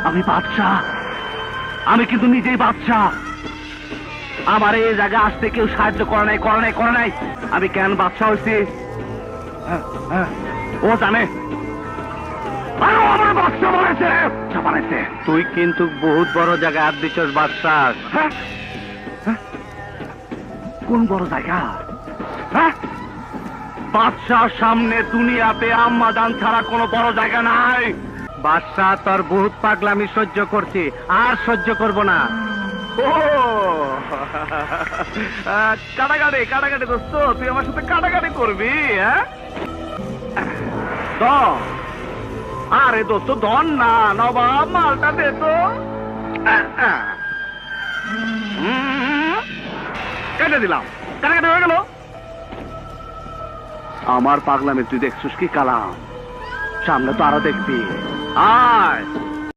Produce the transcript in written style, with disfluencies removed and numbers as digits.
আমি বাদশাহ, আমি কিন্তু নিজেই বাদশাহ। আমার এই জায়গায় আসতে কেউ সাহায্য করে নাই। আমি কেন বাদশাহ হয়েছি ও জানে। আমার বাদশাহ বানাইছে। তুই কিন্তু বহুত বড় জায়গায় হাত দিচ্ছস বাদশাহ। কোন বড় জায়গা? বাদশাহ সামনে দুনিয়াতে আম্মাজান ছাড়া কোনো বড় জায়গা নাই। বাদশাহ তোর বহুত পাগলামি সহ্য করছি, আর সহ্য করব না। ও কাটাকাটি দোস্ত, তুই আমার সাথে কাটাকাটি করবি? আরে দোস্ত ধন না, নবাব মালটা দে তো। কেটে দিলাম, কাটাকাটি হয়ে গেল। আমার পাগলামে তুই দেখছিস কি কালাম? সামনে তো আরো দেখবি। আয়